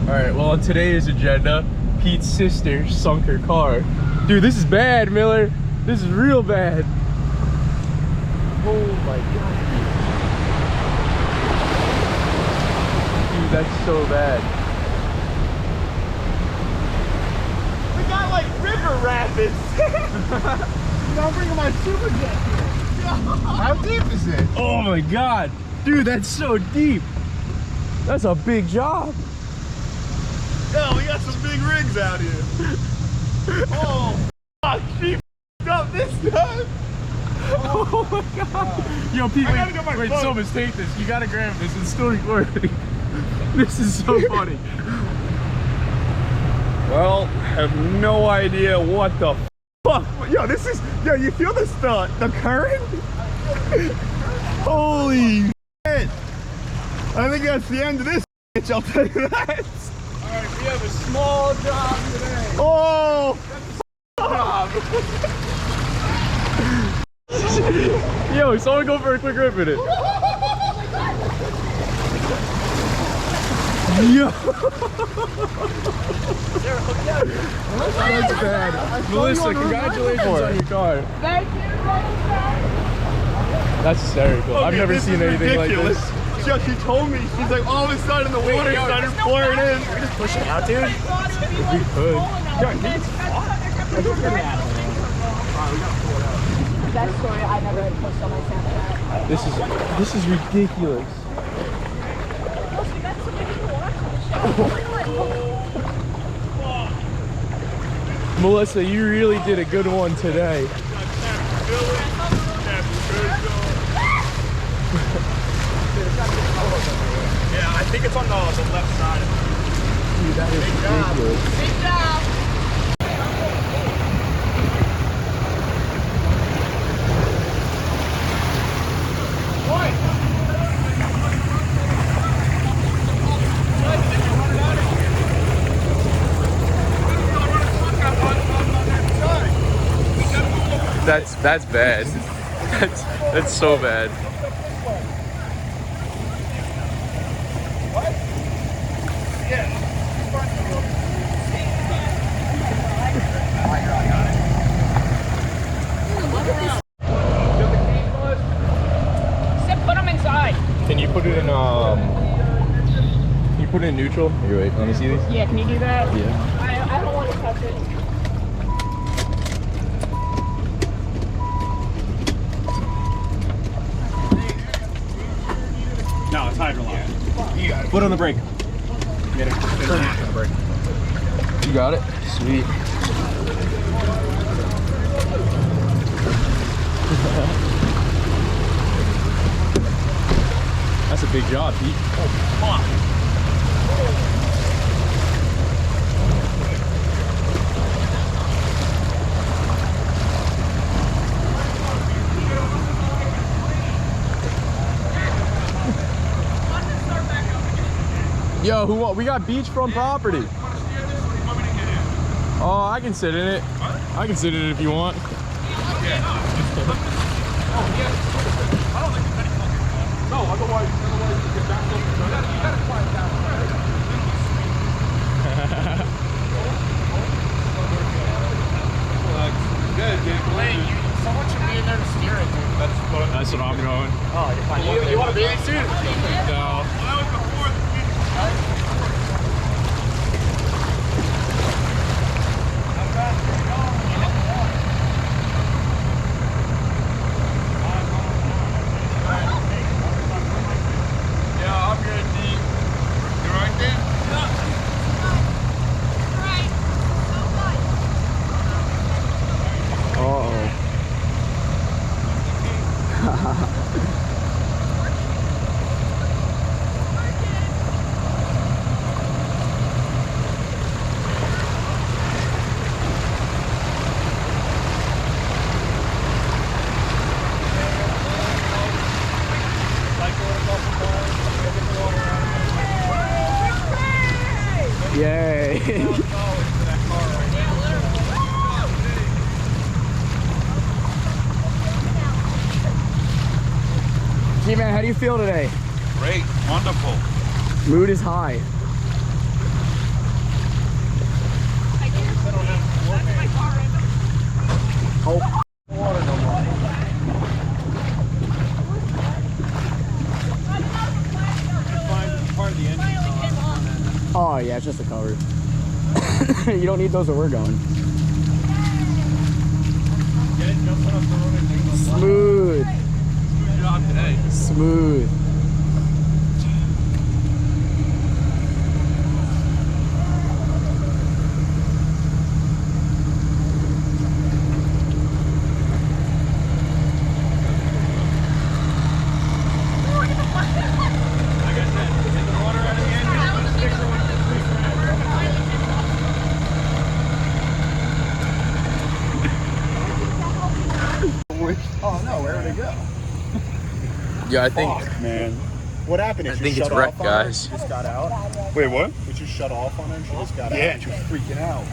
Alright, well on today's agenda, Pete's sister sunk her car. Dude, this is bad, Miller. This is real bad. Oh my god. Dude, that's so bad. We got like river rapids. I'm bringing my super jet here. How deep is it? Oh my god. Dude, that's so deep. That's a big job. Yo, we got some big rigs out here. Oh, fuck, she f***ed up this time. Oh my god. Yo, Pete, wait, Silvers, take this. You gotta grab this. It's still recording. This is so funny. Well, I have no idea what the fuck. Yo, this is, yo, you feel this, the current? Holy shit. I think that's the end of this bitch, I'll tell you that. Alright, we have a small job today. Oh! Job. Yo, someone go for a quick rip in it. Yo! That's bad. Melissa, congratulations on your car. Thank you. That's hysterical. Okay, I've never seen anything ridiculous. like this. She told me, she's like, all of a sudden the water started pouring in. Can we just push it out, dude? If we could. That story I never had posted on my Snapchat. This is ridiculous. Melissa, you really did a good one today. Yeah, I think it's on the left side. Dude, that is ridiculous. Big job. That's bad. That's so bad. Put them inside. Can you put it in Can you put it in neutral? Here, wait, let me see these. Yeah, can you do that? Yeah. I don't want to touch it. No, it's hydraulic. You got it. Foot on the brake. Get it. Turn it on the brake. You got it? Sweet. That's a big job, Pete. Oh, fuck. Yo, we got beachfront property. Oh, I can sit in it. I can sit in it if you want. I don't think it's any fucking no, otherwise you get back up. You gotta quiet down. Good, dude. Wait, someone should be in there to steer it, dude. That's what I'm going. Oh, you're fine. You want a bathing suit? No. Well, that was before the yeah, I'm good, D. You right there? Uh-oh. Yay. G-Man, how do you feel today? Great, wonderful. Mood is high. Oh, water no more. Part of the engine. Oh yeah, it's just a cover. You don't need those where we're going. Smooth. Good job today. Smooth. Oh no, where did it go? Yeah, I think. Fuck, man. What happened? I think it's wrecked, guys. Just got out. Wait, what? Did you shut off on her and she just got out? Yeah, and she was freaking out.